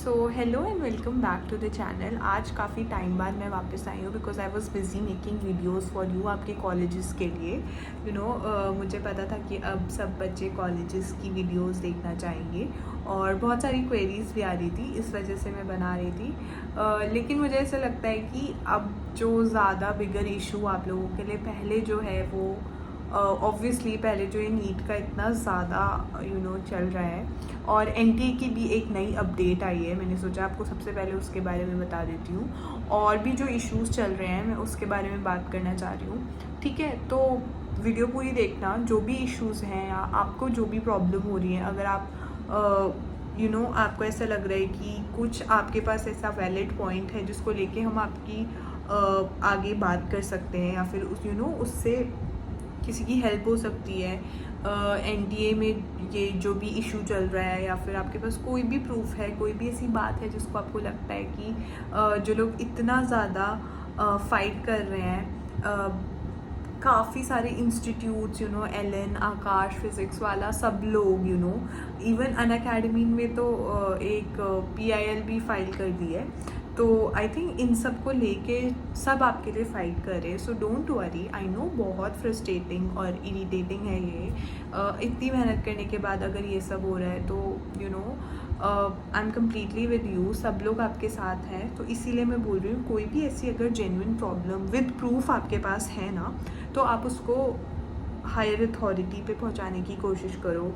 So hello and welcome back to the channel. आज काफ़ी time बाद मैं वापस आई हूँ because I was busy making videos for you आपके कॉलेजेस के लिए। मुझे पता था कि अब सब बच्चे कॉलेजेस की वीडियोज़ देखना चाहेंगे और बहुत सारी क्वेरीज़ भी आ रही थी, इस वजह से मैं बना रही थी। लेकिन मुझे ऐसा लगता है कि अब जो ज़्यादा बिगर इशू आप लोगों के लिए पहले जो है वो ऑब्वियसली पहले जो ये नीट का इतना ज़्यादा चल रहा है और एनटीए की भी एक नई अपडेट आई है। मैंने सोचा आपको सबसे पहले उसके बारे में बता देती हूँ और भी जो इश्यूज़ चल रहे हैं मैं उसके बारे में बात करना चाह रही हूँ। ठीक है, तो वीडियो पूरी देखना। जो भी इश्यूज़ हैं या आपको जो भी प्रॉब्लम हो रही है, अगर आप आपको ऐसा लग रहा है कि कुछ आपके पास ऐसा वैलिड पॉइंट है जिसको लेके हम आपकी आगे बात कर सकते हैं या फिर उससे किसी की हेल्प हो सकती है एनटीए में ये जो भी इशू चल रहा है, या फिर आपके पास कोई भी प्रूफ है, कोई भी ऐसी बात है जिसको आपको लगता है कि जो लोग इतना ज़्यादा फाइट कर रहे हैं, काफ़ी सारे इंस्टीट्यूट्स एलन, आकाश, फिज़िक्स वाला सब लोग इवन अनअकैडमी में तो एक PIL भी फाइल कर दी है। तो आई थिंक इन सब को लेके सब आपके लिए फ़ाइट कर रहे हैं। So don't worry, I know बहुत फ्रस्ट्रेटिंग और इरिटेटिंग है ये। इतनी मेहनत करने के बाद अगर ये सब हो रहा है तो I am completely with you, सब लोग आपके साथ हैं। तो इसीलिए मैं बोल रही हूँ, कोई भी ऐसी अगर जेन्युइन प्रॉब्लम विद प्रूफ आपके पास है ना, तो आप उसको हायर अथॉरिटी पे पहुंचाने की कोशिश करो।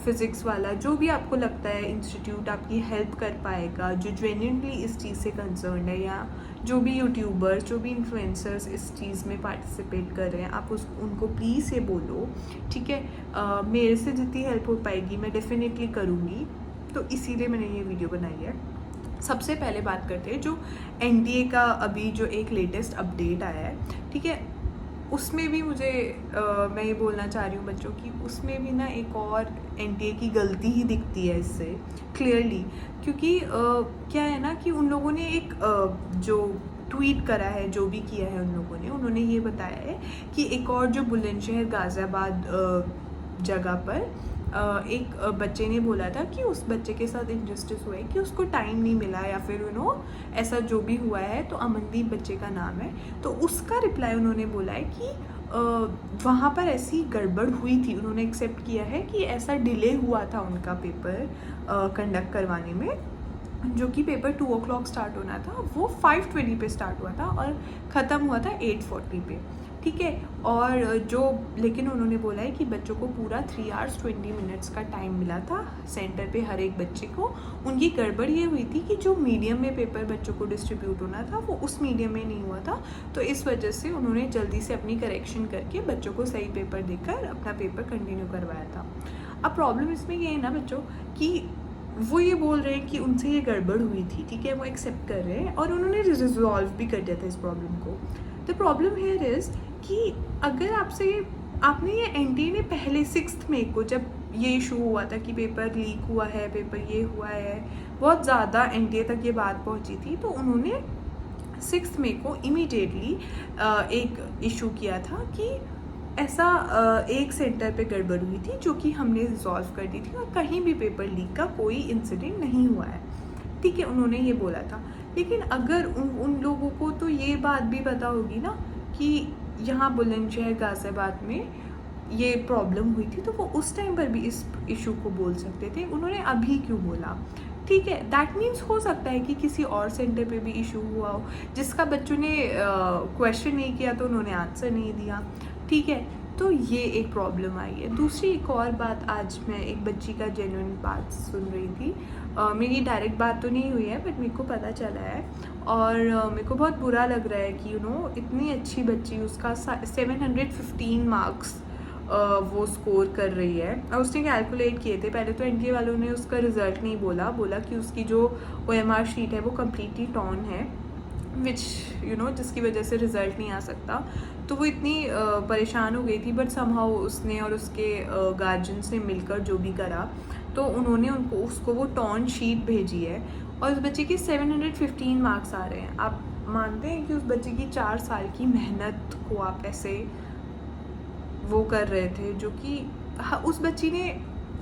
फिज़िक्स वाला जो भी आपको लगता है इंस्टीट्यूट आपकी हेल्प कर पाएगा, जो जेन्युइनली इस चीज़ से कंसर्न है, या जो भी यूट्यूबर्स, जो भी इन्फ्लुएंसर्स इस चीज़ में पार्टिसिपेट कर रहे हैं, आप उनको प्लीज़ ये बोलो। ठीक है, मेरे से जितनी हेल्प हो पाएगी मैं डेफिनेटली करूँगी। तो इसीलिए मैंने ये वीडियो बनाई है। सबसे पहले बात करते हैं जो एनटीए का अभी जो एक लेटेस्ट अपडेट आया है। ठीक है, उसमें भी मुझे मैं ये बोलना चाह रही हूँ बच्चों की, उसमें भी ना एक और एनटीए की गलती ही दिखती है इससे क्लियरली। क्योंकि क्या है ना कि उन लोगों ने एक जो ट्वीट करा है, जो भी किया है उन लोगों ने, उन्होंने ये बताया है कि एक और जो बुलंदशहर गाज़ियाबाद जगह पर एक बच्चे ने बोला था कि उस बच्चे के साथ इनजस्टिस हुआ है, कि उसको टाइम नहीं मिला, या फिर ऐसा जो भी हुआ है। तो अमनदीप बच्चे का नाम है। तो उसका रिप्लाई उन्होंने बोला है कि वहाँ पर ऐसी गड़बड़ हुई थी। उन्होंने एक्सेप्ट किया है कि ऐसा डिले हुआ था उनका पेपर कंडक्ट करवाने में। जो कि पेपर 2 o'clock स्टार्ट होना था, वो 5:20 पे स्टार्ट हुआ था और ख़त्म हुआ था 8:40 पे। ठीक है, और लेकिन उन्होंने बोला है कि बच्चों को पूरा 3 hours 20 minutes का टाइम मिला था सेंटर पे हर एक बच्चे को। उनकी गड़बड़ ये हुई थी कि जो मीडियम में पेपर बच्चों को डिस्ट्रीब्यूट होना था वो उस मीडियम में नहीं हुआ था। तो इस वजह से उन्होंने जल्दी से अपनी करेक्शन करके बच्चों को सही पेपर देकर अपना पेपर कंटिन्यू करवाया था। अब प्रॉब्लम इसमें ये है ना बच्चों कि वो ये बोल रहे हैं कि उनसे ये गड़बड़ हुई थी। ठीक है, वो एक्सेप्ट कर रहे हैं और उन्होंने रिजॉल्व भी कर दिया था इस प्रॉब्लम को। द प्रॉब्लम हियर इज़ कि अगर आपने ये एनटीए ने पहले 6 मई को, जब ये इशू हुआ था कि पेपर लीक हुआ है, पेपर ये हुआ है, बहुत ज़्यादा एनटीए तक ये बात पहुंची थी, तो उन्होंने 6 मई को इमीडिएटली एक इशू किया था कि ऐसा एक सेंटर पे गड़बड़ हुई थी जो कि हमने रिजॉल्व कर दी थी और कहीं भी पेपर लीक का कोई इंसिडेंट नहीं हुआ है। ठीक है, उन्होंने ये बोला था। लेकिन अगर उन लोगों को तो ये बात भी पता होगी ना कि यहाँ बुलंदशहर गाज़ियाबाद में ये प्रॉब्लम हुई थी, तो वो उस टाइम पर भी इस इशू को बोल सकते थे। उन्होंने अभी क्यों बोला? ठीक है, दैट मीन्स हो सकता है कि किसी और सेंटर पे भी इशू हुआ हो जिसका बच्चों ने क्वेश्चन नहीं किया तो उन्होंने आंसर नहीं दिया। ठीक है, तो ये एक प्रॉब्लम आई है। दूसरी एक और बात, आज मैं एक बच्ची का जेन्युइन बात सुन रही थी। मेरी डायरेक्ट बात तो नहीं हुई है बट मेरे को पता चला है और मेरे को बहुत बुरा लग रहा है कि इतनी अच्छी बच्ची, उसका 715 मार्क्स वो स्कोर कर रही है। और उसने कैलकुलेट किए थे, पहले तो एनटीए वालों ने उसका रिज़ल्ट नहीं बोला कि उसकी जो OMR शीट है वो कम्प्लीटली टॉर्न है, विच जिसकी वजह से रिज़ल्ट नहीं आ सकता। तो वो इतनी परेशान हो गई थी, बट समहाउ उसने और उसके गार्जियंस ने मिलकर जो भी करा, तो उन्होंने उसको वो टॉर्न शीट भेजी है और उस बच्चे के 715 मार्क्स आ रहे हैं। आप मानते हैं कि उस बच्चे की 4 साल की मेहनत को आप ऐसे वो कर रहे थे, जो कि उस बच्ची ने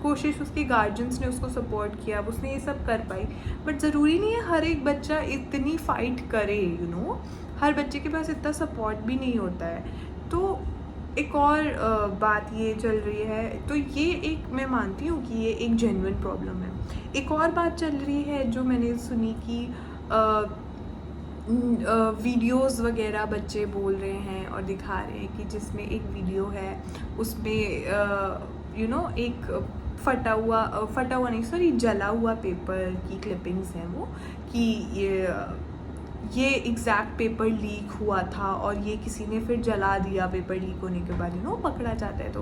कोशिश उसके गार्जियंस ने उसको सपोर्ट किया, उसने ये सब कर पाई। बट ज़रूरी नहीं है हर एक बच्चा इतनी फ़ाइट करे, हर बच्चे के पास इतना सपोर्ट भी नहीं होता है। तो एक और बात ये चल रही है, तो ये एक मैं मानती हूँ कि ये एक जेन्युइन प्रॉब्लम है। एक और बात चल रही है जो मैंने सुनी कि वीडियोस वगैरह बच्चे बोल रहे हैं और दिखा रहे हैं कि जिसमें एक वीडियो है उसमें एक फटा हुआ नहीं, सॉरी, जला हुआ पेपर की क्लिपिंग्स हैं वो, कि ये एग्जैक्ट पेपर लीक हुआ था और ये किसी ने फिर जला दिया पेपर लीक होने के बाद, पकड़ा जाता है। तो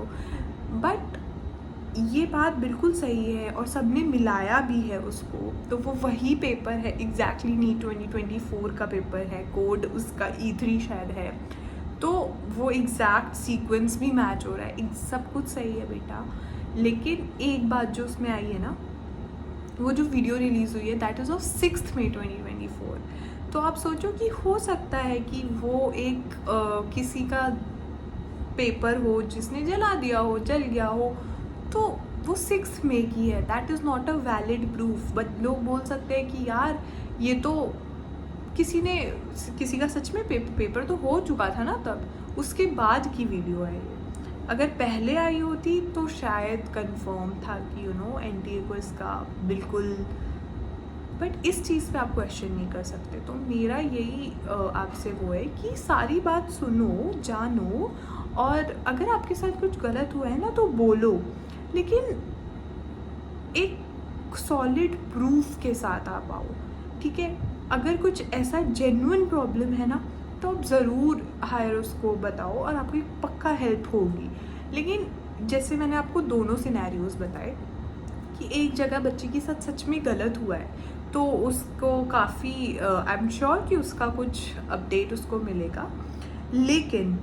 बट ये बात बिल्कुल सही है और सबने मिलाया भी है उसको, तो वो वही पेपर है एग्जैक्टली, नीट 2024 का पेपर है, कोड उसका E3 शायद है। तो वो एग्जैक्ट सीक्वेंस भी मैच हो रहा है, सब कुछ सही है बेटा। लेकिन एक बात जो उसमें आई है ना, वो जो वीडियो रिलीज़ हुई है दैट इज़ ऑफ 6 मई 2024। तो आप सोचो कि हो सकता है कि वो एक किसी का पेपर हो जिसने जला दिया हो, जल गया हो, तो वो 6 मई की है, that is not a valid proof. But लोग बोल सकते हैं कि यार ये तो किसी का सच में पेपर तो हो चुका था ना तब, उसके बाद की वीडियो है ये। अगर पहले आई होती तो शायद कंफर्म था कि एनटीए को इसका बिल्कुल, बट इस चीज़ पे आप क्वेश्चन नहीं कर सकते। तो मेरा यही आपसे वो है कि सारी बात सुनो, जानो, और अगर आपके साथ कुछ गलत हुआ है ना तो बोलो, लेकिन एक सॉलिड प्रूफ के साथ आप आओ, ठीक है। अगर कुछ ऐसा जेन्युइन प्रॉब्लम है ना तो आप ज़रूर हायर उसको बताओ और आपकी पक्का हेल्प होगी। लेकिन जैसे मैंने आपको दोनों सिनेरियोज बताए कि एक जगह बच्चे के साथ सच में गलत हुआ है तो उसको काफ़ी आई एम श्योर कि उसका कुछ अपडेट उसको मिलेगा। लेकिन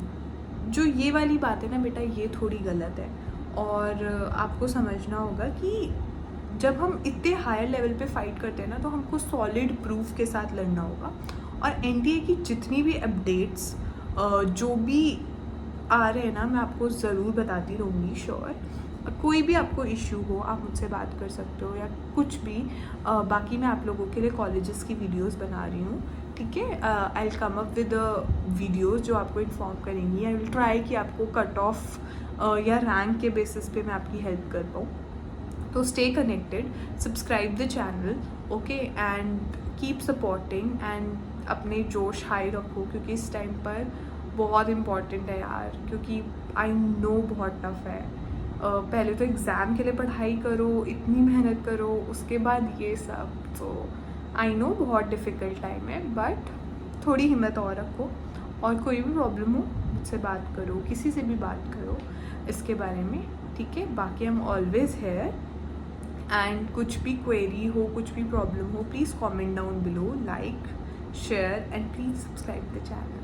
जो ये वाली बात है ना बेटा, ये थोड़ी गलत है और आपको समझना होगा कि जब हम इतने हायर लेवल पे फाइट करते हैं ना तो हमको सॉलिड प्रूफ के साथ लड़ना होगा। और एनटीए की जितनी भी अपडेट्स जो भी आ रहे हैं ना, मैं आपको ज़रूर बताती रहूँगी, श्योर। कोई भी आपको इश्यू हो आप मुझसे बात कर सकते हो या कुछ भी। बाकी मैं आप लोगों के लिए कॉलेजेस की वीडियोस बना रही हूँ, ठीक है। I will come up with videos जो आपको इन्फॉर्म करेंगी। आई विल ट्राई कि आपको कट ऑफ या रैंक के बेसिस पे मैं आपकी हेल्प कर पाऊँ। तो stay connected, subscribe the channel, okay, and keep supporting and अपने जोश हाई रखो, क्योंकि इस टाइम पर बहुत इम्पॉर्टेंट है यार, क्योंकि आई नो बहुत टफ है। पहले तो एग्ज़ाम के लिए पढ़ाई करो, इतनी मेहनत करो, उसके बाद ये सब, तो आई नो बहुत डिफ़िकल्ट टाइम है, बट थोड़ी हिम्मत और रखो। और कोई भी प्रॉब्लम हो मुझसे बात करो, किसी से भी बात करो इसके बारे में, ठीक है। बाकी I am always here, and कुछ भी क्वेरी हो, कुछ भी प्रॉब्लम हो, please comment down below, like, share, and please subscribe the channel.